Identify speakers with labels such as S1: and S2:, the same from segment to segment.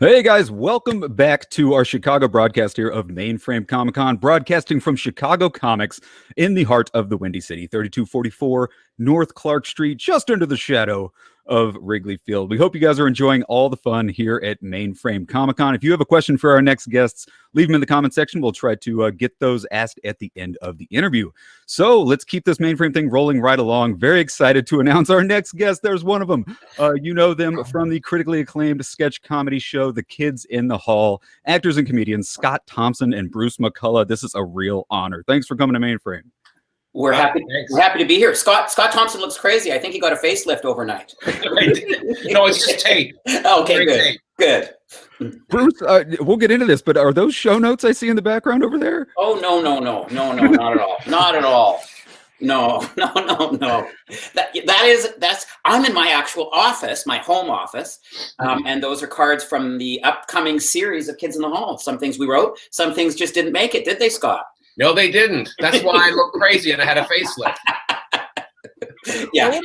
S1: Hey guys, welcome back to our Chicago broadcast here of Mainframe Comic-Con, broadcasting from Chicago Comics in the heart of the Windy City, 3244 North Clark Street, just under the shadow of Wrigley Field. We hope you guys are enjoying all the fun here at Mainframe Comic-Con. If you have a question for our next guests, leave them in the comment section. We'll try to get those asked at the end of the interview. So let's keep this Mainframe thing rolling right along. Very excited to announce our next guest. There's one of them. You know them from the critically acclaimed sketch comedy show, The Kids in the Hall. Actors and comedians Scott Thompson and Bruce McCulloch. This is a real honor. Thanks for coming to Mainframe.
S2: We're happy to be here. Scott Thompson looks crazy. I think he got a facelift overnight.
S3: No, it's just tape.
S2: Okay, good.
S1: Bruce, we'll get into this, but are those show notes I see in the background over there?
S2: Oh, no, not at all. Not at all. No. That's I'm in my actual office, my home office, and those are cards from the upcoming series of Kids in the Hall. Some things we wrote, some things just didn't make it, did they, Scott?
S3: No, they didn't. That's why I look crazy and I had a facelift.
S2: Yeah,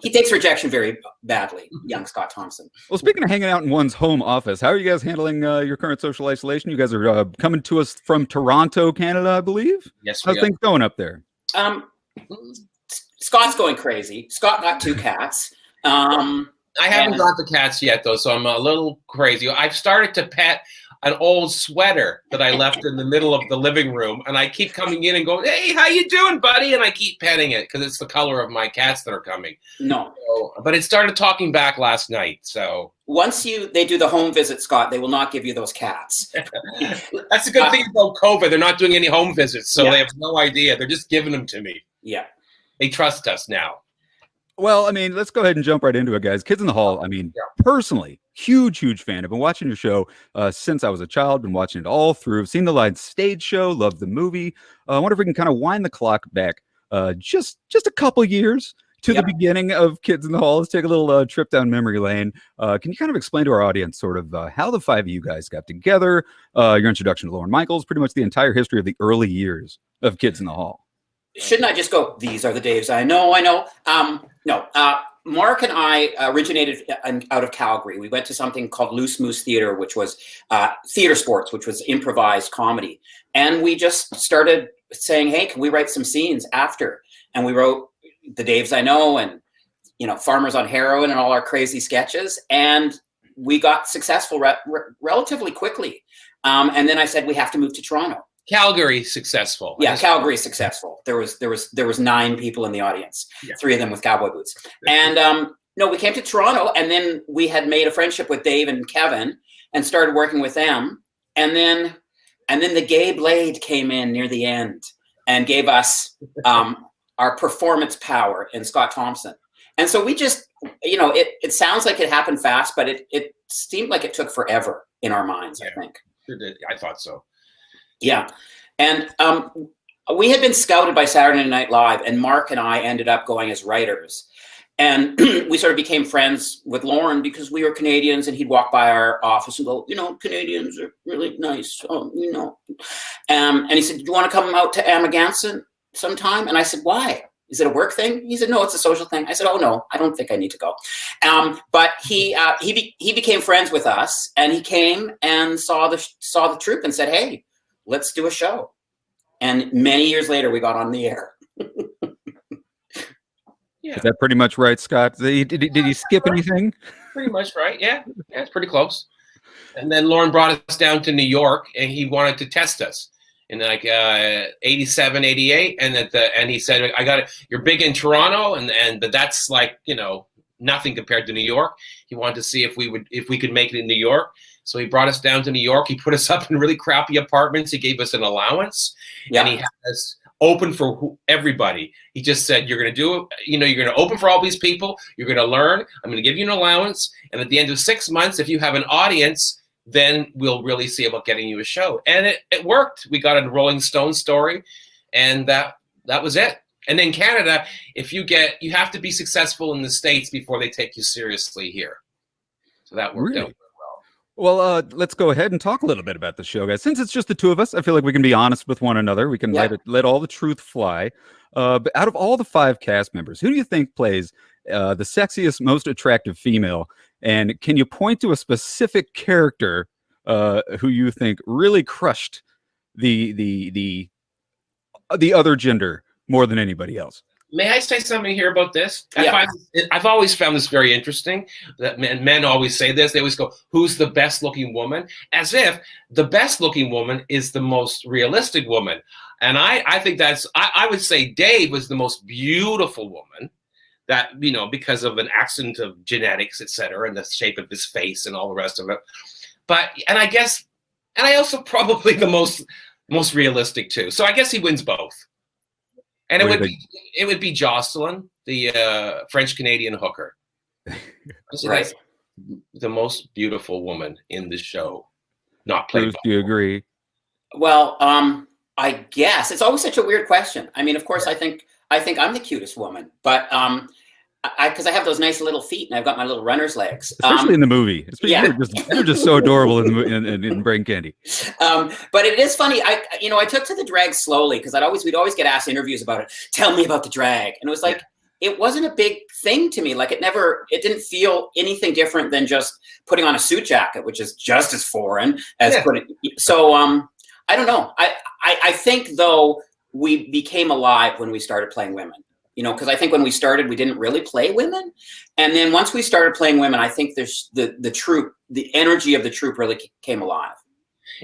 S2: he takes rejection very badly, young Scott Thompson.
S1: Well, speaking of hanging out in one's home office, how are you guys handling your current social isolation? You guys are coming to us from Toronto, Canada, I believe?
S3: Yes,
S1: How's things going up there?
S2: Scott's going crazy. Scott got 2 cats.
S3: I haven't got the cats yet, though, so I'm a little crazy. I've started to pet an old sweater that I left in the middle of the living room, and I keep coming in and going, "Hey, how you doing, buddy?" And I keep petting it because it's the color of my cats that are coming.
S2: No.
S3: But it started talking back last night, so.
S2: Once they do the home visit, Scott, they will not give you those cats.
S3: That's a good thing about COVID. They're not doing any home visits, so
S2: Yeah.
S3: they have no idea. They're just giving them to me.
S2: Yeah.
S3: They trust us now.
S1: Well, I mean, let's go ahead and jump right into it, guys. Kids in the Hall, I mean, personally, huge fan. I've been watching your show since I was a child, been watching it all through. Seen the live stage show, loved the movie. I wonder if we can kind of wind the clock back just a couple years to the beginning of Kids in the Hall. Let's take a little trip down memory lane. Can you kind of explain to our audience sort of how the 5 of you guys got together, your introduction to Lorne Michaels, pretty much the entire history of the early years of Kids in the Hall?
S2: Shouldn't I just go, these are the Daves I know? No. Mark and I originated out of Calgary. We went to something called Loose Moose Theater, which was theater sports, which was improvised comedy. And we just started saying, hey, can we write some scenes after? And we wrote The Daves I Know and, Farmers on Heroin and all our crazy sketches. And we got successful relatively quickly. And then I said, we have to move to Toronto.
S3: Calgary successful.
S2: Yeah, Calgary successful. There was 9 people in the audience, 3 of them with cowboy boots. And we came to Toronto, and then we had made a friendship with Dave and Kevin and started working with them. And then the Gay Blade came in near the end and gave us our performance power in Scott Thompson. And so we just, it sounds like it happened fast, but it seemed like it took forever in our minds, I think.
S3: It did. I thought so.
S2: Yeah. And we had been scouted by Saturday Night Live, and Mark and I ended up going as writers. And we sort of became friends with Lorne because we were Canadians, and he'd walk by our office and go, Canadians are really nice. And he said, do you want to come out to Amagansett sometime? And I said, why? Is it a work thing? He said, no, it's a social thing. I said, oh, no, I don't think I need to go. But he became friends with us, and he came and saw the troupe and said, hey, let's do a show. And many years later, we got on the air.
S1: Yeah. Is that pretty much right, Scott? Did he skip anything?
S3: Pretty much right. Yeah, it's pretty close. And then Lorne brought us down to New York, and he wanted to test us in like 87, 88. And he said, I got it. You're big in Toronto, and that's like, nothing compared to New York. He wanted to see if we could make it in New York. So he brought us down to New York. He put us up in really crappy apartments. He gave us an allowance, and he had us open for everybody. He just said, you're going to do it. You're going to open for all these people. You're going to learn. I'm going to give you an allowance. And at the end of 6 months, if you have an audience, then we'll really see about getting you a show. And it worked. We got a Rolling Stone story, and that was it. And then Canada, you have to be successful in the States before they take you seriously here. So that worked out.
S1: Well, let's go ahead and talk a little bit about the show, guys. Since it's just the 2 of us, I feel like we can be honest with one another. We can let all the truth fly. But out of all the 5 cast members, who do you think plays the sexiest, most attractive female And can you point to a specific character who you think really crushed the other gender more than anybody else?
S3: May I say something here about this?
S2: Yeah.
S3: I've always found this very interesting. That men always say this. They always go, "Who's the best-looking woman?" As if the best-looking woman is the most realistic woman. And I think I would say Dave was the most beautiful woman. That, you know, because of an accident of genetics, etc., and the shape of his face and all the rest of it. But I also probably the most realistic too. So I guess he wins both. And it would be Jocelyn, the French Canadian hooker.
S2: Right.
S3: The most beautiful woman in the show. Not played.
S1: Bruce, do you agree?
S2: Well, I guess it's always such a weird question. I mean, of course, I think I'm the cutest woman, but because I have those nice little feet and I've got my little runner's legs.
S1: Especially in the movie.
S2: Yeah.
S1: You're just so adorable in Brain Candy.
S2: But it is funny. I took to the drag slowly because we'd always get asked interviews about it. Tell me about the drag. And it was like, it wasn't a big thing to me. Like it didn't feel anything different than just putting on a suit jacket, which is just as foreign as putting. So I don't know. I think though we became alive when we started playing women. You know, because I think when we started, we didn't really play women. And then once we started playing women, I think there's the troupe, the energy of the troupe really came alive.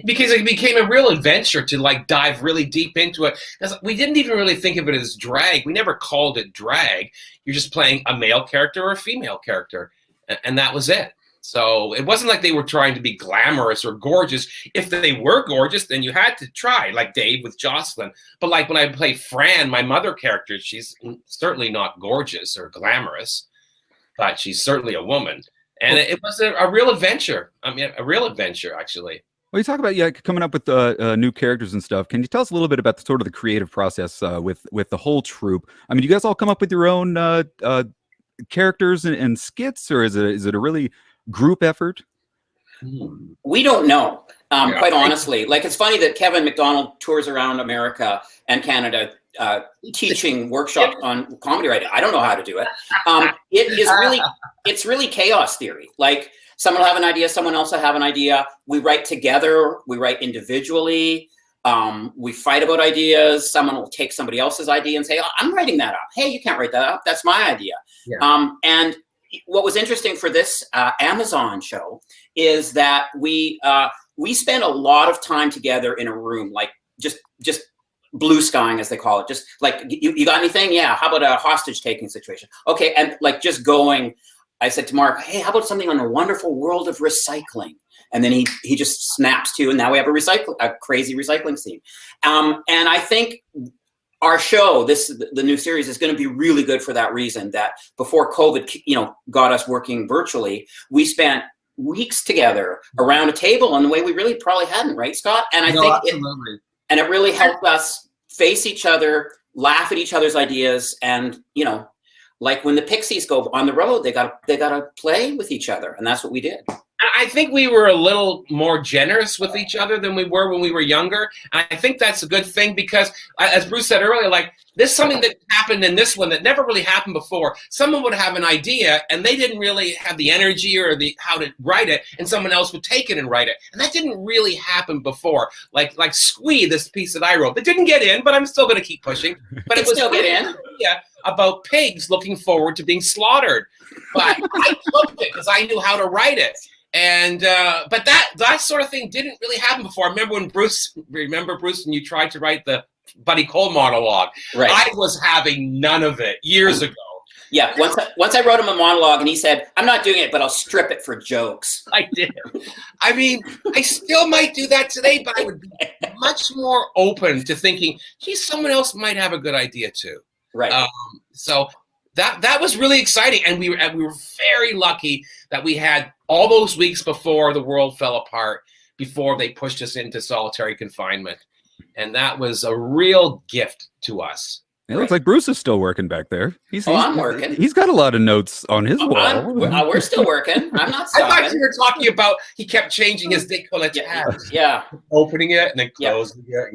S3: Because it became a real adventure to like dive really deep into it. Because we didn't even really think of it as drag. We never called it drag. You're just playing a male character or a female character. And that was it. So it wasn't like they were trying to be glamorous or gorgeous. If they were gorgeous, then you had to try, like Dave with Jocelyn. But like when I play Fran, my mother character, she's certainly not gorgeous or glamorous, but she's certainly a woman. And it was a real adventure. I mean, a real adventure, actually.
S1: Well, you talk about coming up with new characters and stuff. Can you tell us a little bit about the creative process with the whole troupe? I mean, do you guys all come up with your own characters and skits, or is it a really group effort?
S2: We don't know, quite honestly. Like, it's funny that Kevin McDonald tours around America and Canada teaching workshops on comedy writing. I don't know how to do it. It's really chaos theory. Like, someone will have an idea, someone else will have an idea. We write together, we write individually. We fight about ideas. Someone will take somebody else's idea and say, "Oh, I'm writing that up." Hey, you can't write that up. That's my idea. Yeah. And what was interesting for this Amazon show is that we spent a lot of time together in a room, like just blue skying, as they call it. Just like, you got anything? Yeah. How about a hostage taking situation? Okay. And like just going, I said to Mark, "Hey, how about something on the wonderful world of recycling?" And then he just snaps to, and now we have a crazy recycling scene. And I think our show, the new series, is going to be really good for that reason. That before COVID, got us working virtually, we spent weeks together around a table in the way we really probably hadn't, right, Scott? And I think it really helped us face each other, laugh at each other's ideas, and like when the Pixies go on the road, they gotta play with each other, and that's what we did.
S3: I think we were a little more generous with each other than we were when we were younger. I think that's a good thing because, as Bruce said earlier, like, there's something that happened in this one that never really happened before. Someone would have an idea and they didn't really have the energy or how to write it, and someone else would take it and write it. And that didn't really happen before. Like Squee, this piece that I wrote, that didn't get in, but I'm still going to keep pushing. But it was
S2: still get in.
S3: Yeah, about pigs looking forward to being slaughtered. But I loved it because I knew how to write it. And but that sort of thing didn't really happen before. I remember when Bruce, when you tried to write the Buddy Cole monologue? Right. I was having none of it years ago.
S2: Yeah, once I wrote him a monologue and he said, "I'm not doing it, but I'll strip it for jokes."
S3: I did. I mean, I still might do that today, but I would be much more open to thinking, geez, someone else might have a good idea too.
S2: Right.
S3: So that was really exciting, and we were very lucky that we had all those weeks before the world fell apart, before they pushed us into solitary confinement, and that was a real gift to us.
S1: It looks like Bruce is still working back there.
S2: I'm working.
S1: He's got a lot of notes on his wall.
S2: We're still working. I'm not stopping.
S3: I thought you were talking about he kept changing his décolleté tabs.
S2: Yeah.
S3: Opening it and then closing it.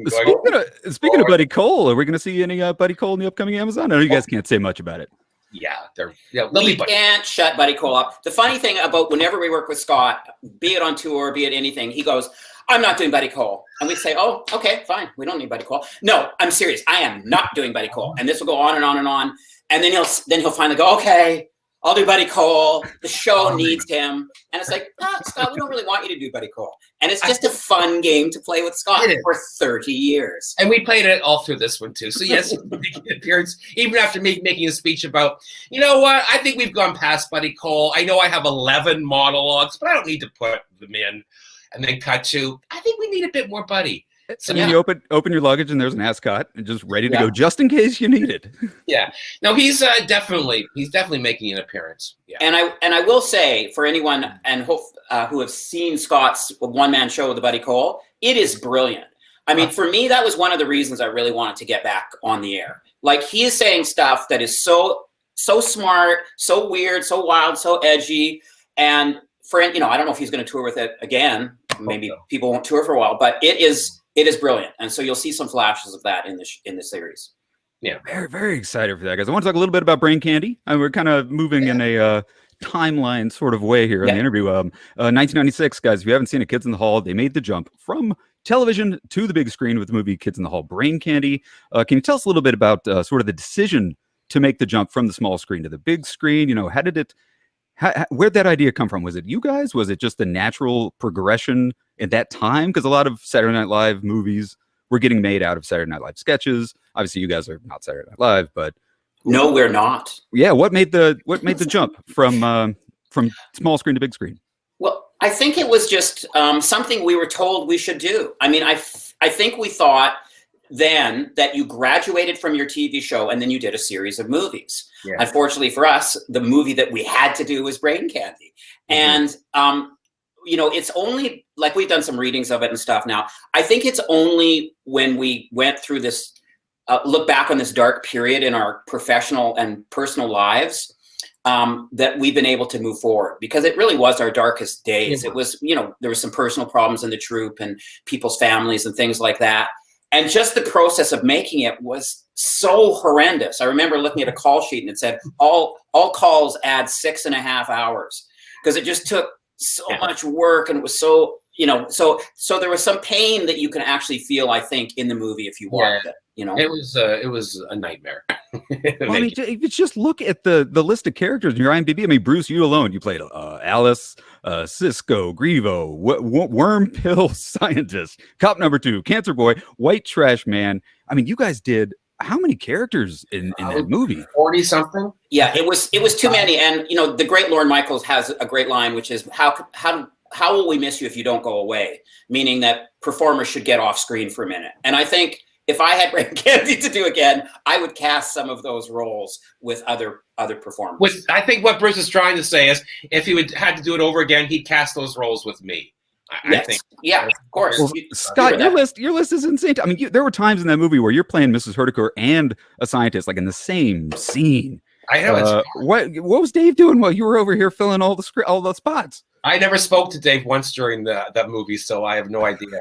S3: And
S1: speaking of Buddy Cole, are we going to see any Buddy Cole in the upcoming Amazon? I know you guys can't say much about it.
S3: they'll
S2: We
S3: be buddy.
S2: can't shut Buddy Cole up. The funny thing about whenever we work with Scott, be it on tour, be it anything, he goes, I'm not doing Buddy Cole. And we say, oh, okay, fine. We don't need Buddy Cole. No, I'm serious. I am not doing Buddy Cole. And this will go on and on and on. And then he'll finally go, okay, I'll do Buddy Cole. The show needs him. And it's like, Scott, we don't really want you to do Buddy Cole. And it's just a fun game to play with Scott for 30 years.
S3: And we played it all through this one too. So yes, making an appearance, even after me making a speech about, you know what, I think we've gone past Buddy Cole. I know I have 11 monologues, but I don't need to put them in. And then cut to, I think we need a bit more Buddy.
S1: So you open your luggage and there's an ascot and just ready to go just in case you need it.
S3: Yeah. No, he's definitely making an appearance. Yeah.
S2: And I will say for anyone who have seen Scott's one-man show with the Buddy Cole, it is brilliant. I mean, for me, that was one of the reasons I really wanted to get back on the air. Like, he is saying stuff that is so smart, so weird, so wild, so edgy. And for, I don't know if he's going to tour with it again. Maybe people won't tour for a while, but it is brilliant. And so you'll see some flashes of that in the series.
S3: Yeah.
S1: Very, very excited for that, guys. I want to talk a little bit about Brain Candy. We're kind of moving in a timeline sort of way here in the interview. 1996, guys, if you haven't seen it, Kids in the Hall, they made the jump from television to the big screen with the movie Kids in the Hall, Brain Candy. Can you tell us a little bit about sort of the decision to make the jump from the small screen to the big screen? How did it... where'd that idea come from? Was it you guys? Was it just the natural progression at that time? Because a lot of Saturday Night Live movies were getting made out of Saturday Night Live sketches. Obviously, you guys are not Saturday Night Live, but
S2: no, we're not.
S1: Yeah, what made the jump from small screen to big screen?
S2: Well, I think it was just something we were told we should do. I mean, I think we thought then that you graduated from your TV show and then you did a series of movies. Yeah. Unfortunately for us, the movie that we had to do was Brain Candy. Mm-hmm. And, it's only, like, we've done some readings of it and stuff now. I think it's only when we went through this, look back on this dark period in our professional and personal lives, that we've been able to move forward, because it really was our darkest days. Yeah. It was, there was some personal problems in the troupe and people's families and things like that. And just the process of making it was so horrendous. I remember looking at a call sheet and it said all calls add 6.5 hours, because it just took so much work, and it was so, so there was some pain that you can actually feel, I think, in the movie if you watched it.
S3: It was a nightmare.
S1: Well, I mean, if you just look at the list of characters in your IMDb, I mean, Bruce, you alone, you played Alice, Cisco, Grievo, Worm Pill Scientist, Cop Number 2, Cancer Boy, White Trash Man. I mean, you guys did how many characters in that movie?
S3: 40 something.
S2: Yeah, it was too many. And the great Lorne Michaels has a great line, which is how will we miss you if you don't go away? Meaning that performers should get off screen for a minute. And I think if I had Brain Candy to do again, I would cast some of those roles with other performers.
S3: I think what Bruce is trying to say is, if he had to do it over again, he'd cast those roles with me.
S2: Yes.
S3: I think.
S2: Yeah, of course.
S1: Well, Scott, your list is insane. I mean, there were times in that movie where you're playing Mrs. Hurtaker and a scientist, like in the same scene.
S3: I know.
S1: What was Dave doing while you were over here filling all the spots?
S3: I never spoke to Dave once during that movie, so I have no idea.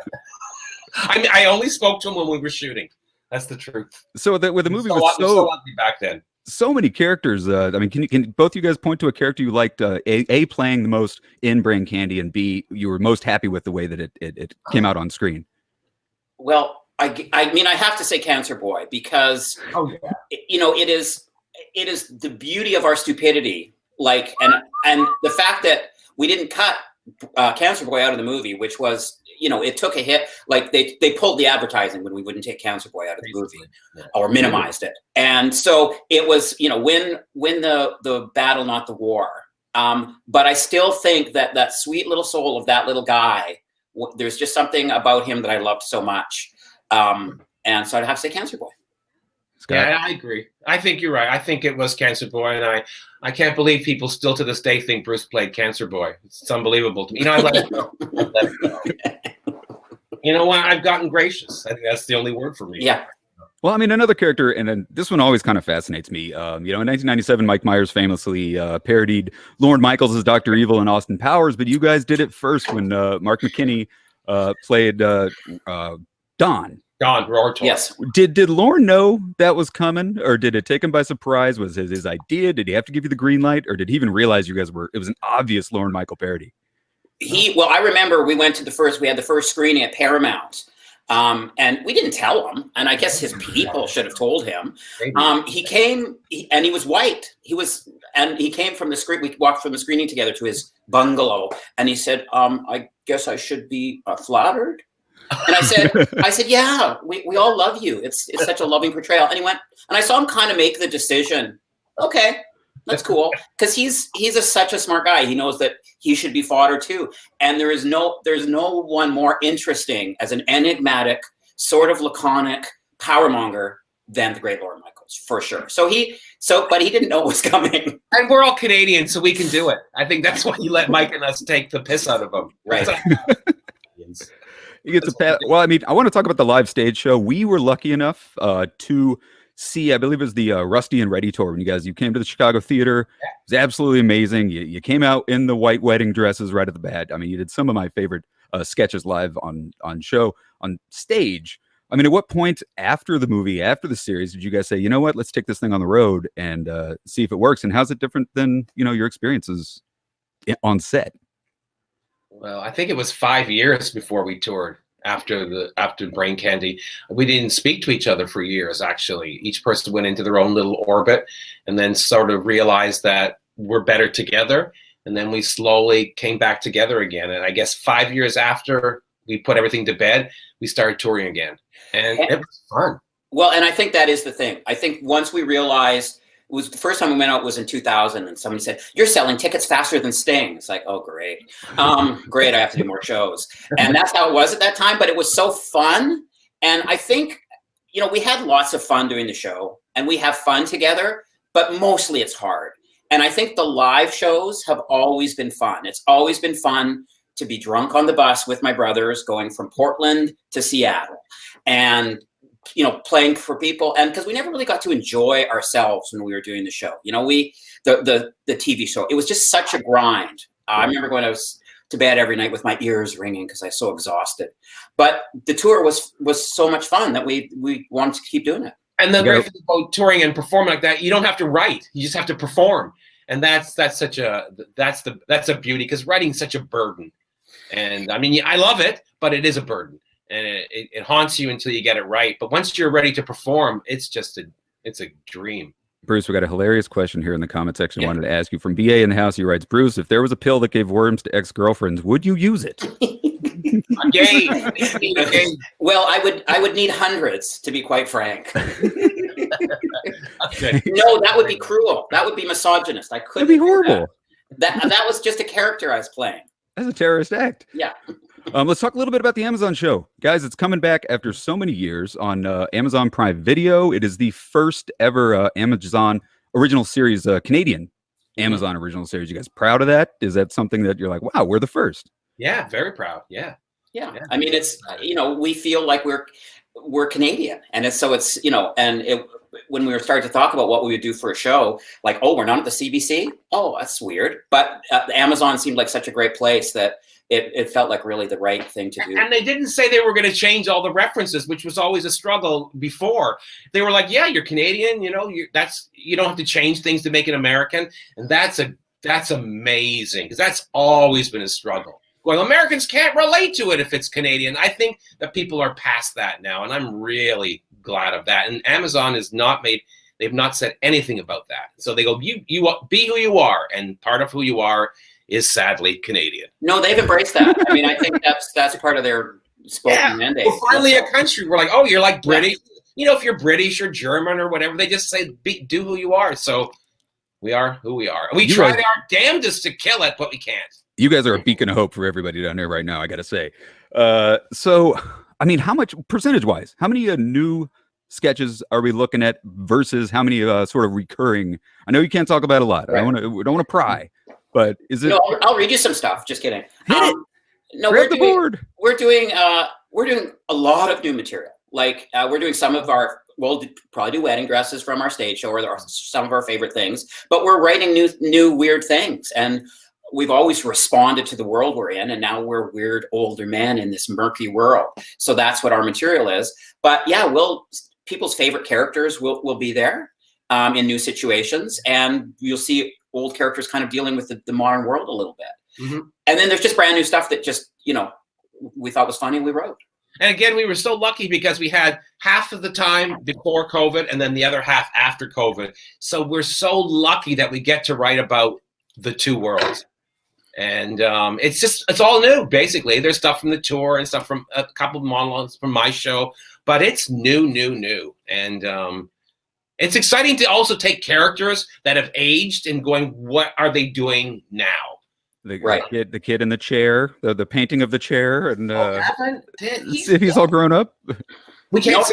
S3: I only spoke to him when we were shooting. That's the truth.
S1: So with the movie
S3: was so ugly back then.
S1: So many characters. I mean, can both you guys point to a character you liked, A, playing the most in Brain Candy, and B, you were most happy with the way that it came out on screen?
S2: Well, I mean, I have to say Cancer Boy, because it is the beauty of our stupidity. Like, and the fact that we didn't cut Cancer Boy out of the movie, which was, it took a hit. Like they pulled the advertising when we wouldn't take Cancer Boy out of the movie, or minimized it. And so it was, win the battle, not the war. But I still think that sweet little soul of that little guy, there's just something about him that I loved so much. And so I'd have to say Cancer Boy.
S1: Scott?
S3: Yeah, I agree. I think you're right. I think it was Cancer Boy, and I can't believe people still to this day think Bruce played Cancer Boy. It's unbelievable to me. I let it go. You know what? I've gotten gracious. I think that's the only word for me.
S2: Yeah.
S1: Well, I mean, another character, and then this one always kind of fascinates me. In 1997, Mike Myers famously parodied Lorne Michaels as Dr. Evil in Austin Powers, but you guys did it first when Mark McKinney played Don
S3: John Roar tour.
S2: Yes.
S1: Did Lorne know that was coming, or did it take him by surprise? Was his idea? Did he have to give you the green light, or did he even realize you guys were? It was an obvious Lorne Michael parody.
S2: Well, I remember we had the first screening at Paramount. And we didn't tell him, and I guess his people should have told him. He came, and he was white. He came from the screen. We walked from the screening together to his bungalow, and he said, "I guess I should be flattered." And I said, "Yeah, we all love you. It's such a loving portrayal." And he went, and I saw him kind of make the decision. Okay, that's cool, because he's such a smart guy. He knows that he should be fodder too. And there's no one more interesting as an enigmatic, sort of laconic powermonger than the great Lorne Michaels, for sure. But he didn't know it was coming.
S3: And we're all Canadians, so we can do it. I think that's why you let Mike and us take the piss out of him.
S2: Right.
S1: You get to pat. Well, I mean, I want to talk about the live stage show. We were lucky enough to see, I believe it was the Rusty and Ready tour when you came to the Chicago Theater. It was absolutely amazing. You came out in the white wedding dresses right at the bat. I mean, you did some of my favorite sketches live on stage. I mean, at what point after the movie, after the series, did you guys say, you know what, let's take this thing on the road and see if it works? And how's it different than, your experiences on set?
S3: Well, I think it was 5 years before we toured after Brain Candy. We didn't speak to each other for years, actually. Each person went into their own little orbit and then sort of realized that we're better together. And then we slowly came back together again. And I guess 5 years after we put everything to bed, we started touring again. And it was fun.
S2: Well, and I think that is the thing. I think once we realized, it was the first time we went out was in 2000, and somebody said, "You're selling tickets faster than Sting." It's like, oh, great. Great, I have to do more shows. And that's how it was at that time, but it was so fun. And I think, we had lots of fun doing the show, and we have fun together, but mostly it's hard. And I think the live shows have always been fun. It's always been fun to be drunk on the bus with my brothers going from Portland to Seattle. And playing for people, and because we never really got to enjoy ourselves when we were doing the show. The TV show, it was just such a grind. I remember going to bed every night with my ears ringing because I was so exhausted. But the tour was so much fun that we wanted to keep doing it.
S3: And the great thing about touring and performing like that, you don't have to write; you just have to perform, and that's a beauty, because writing is such a burden. And I mean, I love it, but it is a burden. And it haunts you until you get it right. But once you're ready to perform, it's a dream.
S1: Bruce, we got a hilarious question here in the comment section. I wanted to ask you from BA in the house. He writes, Bruce, if there was a pill that gave worms to ex-girlfriends, would you use it?
S3: I'm game.
S2: Well, I would need hundreds, to be quite frank.
S3: Okay.
S2: No, that would be cruel. That would be misogynist. I couldn't.
S1: That'd be horrible.
S2: That was just a character I was playing.
S1: That's a terrorist act.
S2: Yeah.
S1: Let's talk a little bit about the Amazon show. Guys, it's coming back after so many years on Amazon Prime Video. It is the first ever Amazon original series, Canadian Amazon original series. You guys proud of that? Is that something that you're like, wow, we're the first?
S3: Yeah, very proud. Yeah.
S2: I mean, it's, we feel like we're Canadian. And it's when we were starting to talk about what we would do for a show, like, oh, we're not at the CBC? Oh, that's weird. But Amazon seemed like such a great place that it felt like really the right thing to do.
S3: And they didn't say they were going to change all the references, which was always a struggle before. They were like, yeah, you're Canadian, you don't have to change things to make it American. And that's amazing, because that's always been a struggle. Well, Americans can't relate to it if it's Canadian. I think that people are past that now, and I'm really glad of that. And Amazon they've not said anything about that. So they go, you be who you are, and part of who you are is sadly Canadian.
S2: No, they've embraced that. I mean, I think that's part of their spoken mandate.
S3: We're finally a country. We're like, oh, you're like British. Yeah. If you're British or German or whatever, they just say, do who you are. So we are who we are. We tried our damnedest to kill it, but we can't.
S1: You guys are a beacon of hope for everybody down there right now, I got to say. So, I mean, how much, percentage-wise, how many new sketches are we looking at versus how many sort of recurring? I know you can't talk about a lot. Right. We don't want to pry. But is it?
S2: No, I'll read you some stuff. Just kidding.
S1: No,
S2: we're doing a lot of new material. Like we're doing some of our. We'll probably do wedding dresses from our stage show, or some of our favorite things. But we're writing new weird things, and we've always responded to the world we're in, and now we're weird older men in this murky world. So that's what our material is. But yeah, people's favorite characters will be there in new situations, and you'll see old characters kind of dealing with the modern world a little bit. Mm-hmm. And then there's just brand new stuff that just, we thought was funny and we wrote.
S3: And again, we were so lucky because we had half of the time before COVID and then the other half after COVID. So we're so lucky that we get to write about the two worlds. And it's all new, basically. There's stuff from the tour and stuff from a couple of monologues from my show, but it's new. And it's exciting to also take characters that have aged and going, what are they doing now?
S1: The kid in the chair, the painting of the chair, and he's all grown up.
S2: We can't.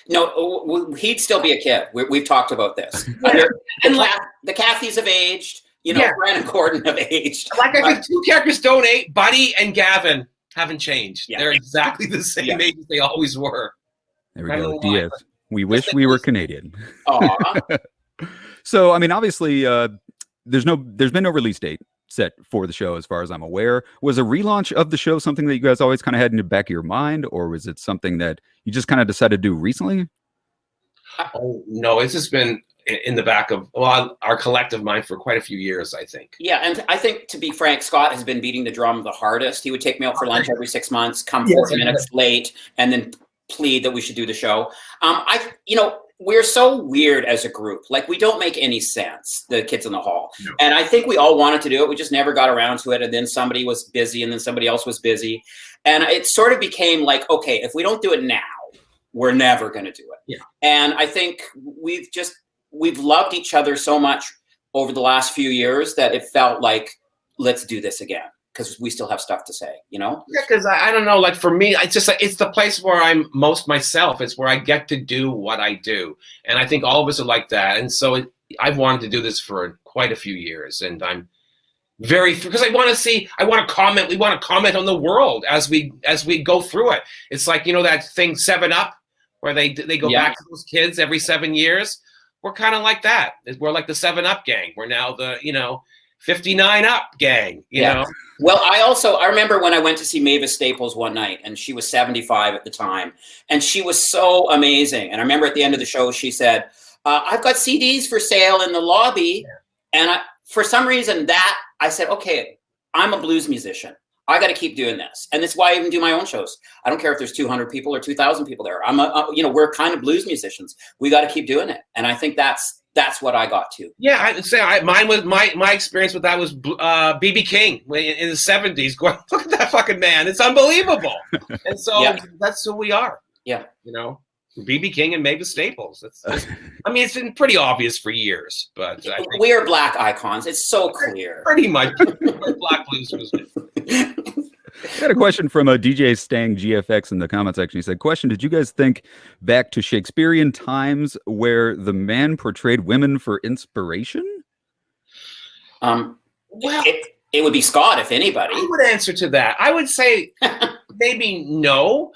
S2: No, he'd still be a kid. We've talked about this. The Cathys have aged. Brandon Gordon have aged.
S3: Like I think two characters don't age. Buddy and Gavin haven't changed. Yeah. They're exactly the same age as they always were.
S1: There we go. Diaz. We wish we were Canadian. So, I mean, obviously, there's been no release date set for the show as far as I'm aware. Was a relaunch of the show something that you guys always kind of had in the back of your mind, or was it something that you just kind of decided to do recently?
S3: Oh, no, it's just been in the back of our collective mind for quite a few years, I think.
S2: Yeah, and I think, to be frank, Scott has been beating the drum the hardest. He would take me out for lunch every 6 months, come 40 minutes late, and then plead that we should do the show. We're so weird as a group. Like, we don't make any sense, the Kids in the Hall. No. And I think we all wanted to do it. We just never got around to it. And then somebody was busy, and then somebody else was busy. And it sort of became like, okay, if we don't do it now, we're never going to do it. Yeah. And I think we've loved each other so much over the last few years that it felt like, let's do this again, because we still have stuff to say,
S3: Yeah, because I don't know, like for me, it's just like, it's the place where I'm most myself. It's where I get to do what I do. And I think all of us are like that. And so I've wanted to do this for quite a few years. And I'm because I want to comment. We want to comment on the world as we go through it. It's like, that thing 7-Up, where they go back to those kids every 7 years. We're kind of like that. We're like the 7-Up gang. We're now the, 59 Up gang, you know?
S2: Well, I remember when I went to see Mavis Staples one night, and she was 75 at the time, and she was so amazing. And I remember at the end of the show, she said, I've got CDs for sale in the lobby. Yeah. And for some reason I said, okay, I'm a blues musician. I got to keep doing this. And that's why I even do my own shows. I don't care if there's 200 people or 2,000 people there. We're kind of blues musicians. We got to keep doing it. And I think that's what I got to.
S3: Yeah, I'd say my experience with that was B.B. King in the 70s. Going, look at that fucking man. It's unbelievable. And so that's who we are.
S2: Yeah.
S3: B.B. King and Mavis Staples. It's been pretty obvious for years, but I think
S2: we are black icons. It's so clear.
S3: Pretty much. Black blues music.
S1: I got a question from a DJ Stang GFX in the comment section. He said, question, did you guys think back to Shakespearean times where the man portrayed women for inspiration?
S2: Well, it would be Scott, if anybody.
S3: I would answer to that. I would say maybe no.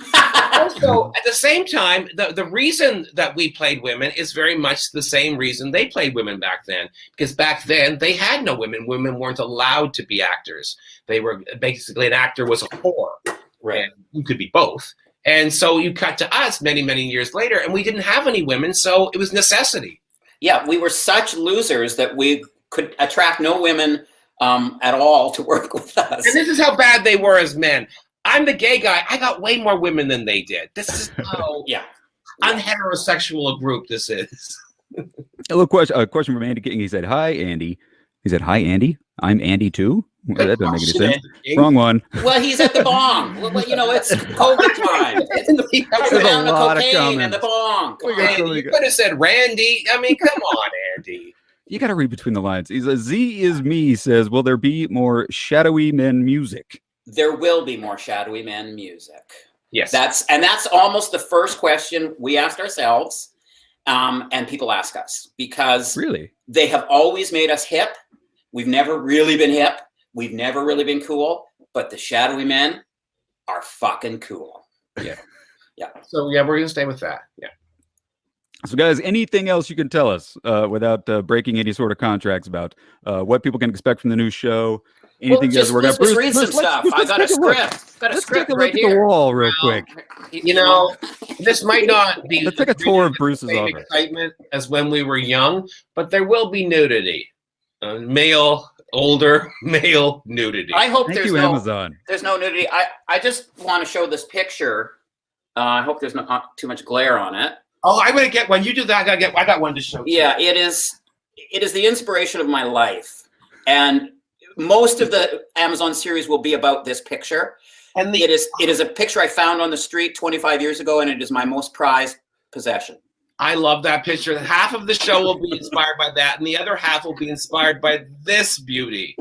S3: Also, at the same time, the reason that we played women is very much the same reason they played women back then. Because back then, they had no women. Women weren't allowed to be actors. They were basically, an actor was a whore. Right. And you could be both. And so you cut to us many, many years later, and we didn't have any women, so it was necessity.
S2: Yeah, we were such losers that we could attract no women at all to work with us.
S3: And this is how bad they were as men. I'm the gay guy. I got way more women than they did. This is how unheterosexual a group this is.
S1: A question from Andy King. He said, hi, Andy. He said, hi, Andy. I'm Andy, too. Well, that doesn't make any sense. Wrong one.
S2: Well, he's at the bong. It's COVID time. There's a lot of cocaine and the bong.
S3: You could have said Randy. I mean, come on, Andy.
S1: You got to read between the lines. He says, Z is me, says, will there be more shadowy men music?
S2: There will be more shadowy men music.
S3: Yes.
S2: That's almost the first question we asked ourselves, and people ask us, because
S1: really
S2: they have always made us hip. We've never really been hip. We've never really been cool, but the shadowy men are fucking cool.
S3: Yeah. Yeah. So we're going to stay with that. Yeah.
S1: So guys, anything else you can tell us without breaking any sort of contracts about what people can expect from the new show? Anything you guys work out?
S2: Bruce, read some stuff. I got a script. Got a script right
S1: here. At the wall, real quick.
S3: You know, this might not be.
S1: Let's take a tour of Bruce's office.
S3: Excitement as when we were young, but there will be nudity. Male, older male nudity.
S2: I hope
S1: there's
S2: no nudity. I just want to show this picture. I hope there's not too much glare on it.
S3: Oh, I'm gonna get one. You do that. I got one to show.
S2: Yeah, it is the inspiration of my life, and most of the Amazon series will be about this picture. And it is a picture I found on the street 25 years ago, and it is my most prized possession.
S3: I love that picture. Half of the show will be inspired by that, and the other half will be inspired by this beauty.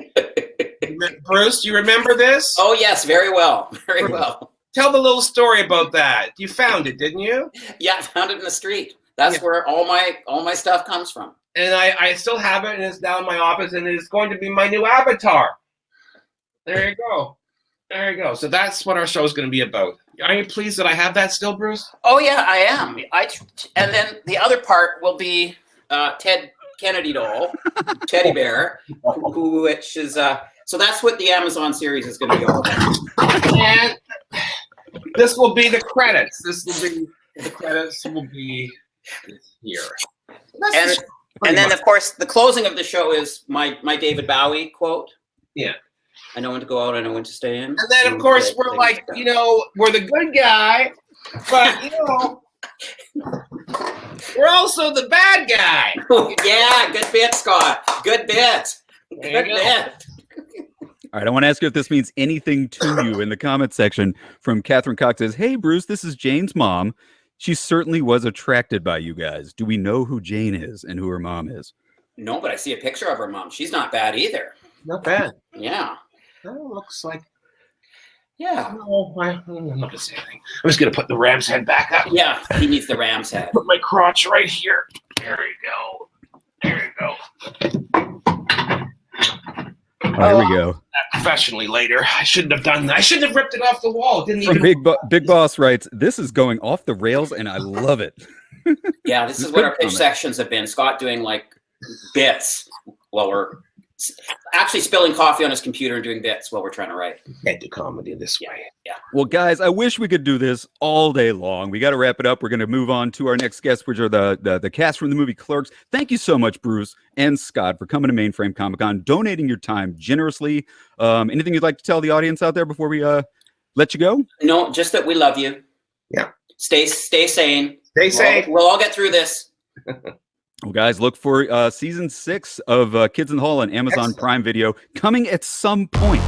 S3: Bruce, you remember this?
S2: Oh yes, very well, very well.
S3: Tell the little story about that. You found it, didn't you?
S2: Yeah, I found it in the street. That's where all my stuff comes from.
S3: And I still have it, and it's now in my office, and it's going to be my new avatar. There you go. There you go. So that's what our show is going to be about. Are you pleased that I have that still, Bruce?
S2: Oh yeah, I am. And then the other part will be Ted Kennedy doll, teddy bear, which is so that's what the Amazon series is going to be all about.
S3: And this will be the credits. The credits will be here.
S2: And then, of course, the closing of the show is my David Bowie quote.
S3: Yeah.
S2: I know when to go out, I know when to stay in.
S3: And then, of course, we're like, we're the good guy, but, we're also the bad guy.
S2: Yeah, good bit, Scott. Good bit. Good bit.
S1: All right, I want to ask you if this means anything to you in the comment section. From Catherine Cox says, "Hey, Bruce, this is Jane's mom. She certainly was attracted by you guys. Do we know who Jane is and who her mom is?"
S2: No, but I see a picture of her mom. She's not bad either.
S3: Not bad.
S2: Yeah.
S3: That looks like...
S2: Yeah.
S3: No, I'm not going to say anything. I'm just going to put the ram's head back up.
S2: Yeah, he needs the ram's head.
S3: Put my crotch right here. There you go. There you go.
S1: There we go.
S3: Professionally later. I shouldn't have done that. I shouldn't have ripped it off the wall. It didn't
S1: From
S3: even...
S1: Big Boss writes, "This is going off the rails, and I love it."
S2: Yeah, this is what our pitch sections have been. Scott doing like bits while we're actually spilling coffee on his computer and doing bits while we're trying to write.
S3: Can't do comedy this way.
S2: Yeah.
S1: Well, guys, I wish we could do this all day long. We got to wrap it up. We're going to move on to our next guests, which are the cast from the movie Clerks. Thank you so much, Bruce and Scott, for coming to Mainframe Comic-Con, donating your time generously. Anything you'd like to tell the audience out there before we let you go?
S2: No, just that we love you.
S3: Yeah.
S2: Stay sane.
S3: Stay safe.
S2: We'll all get through this.
S1: Well, guys, look for season 6 of Kids in the Hall on Amazon Prime Video coming at some point.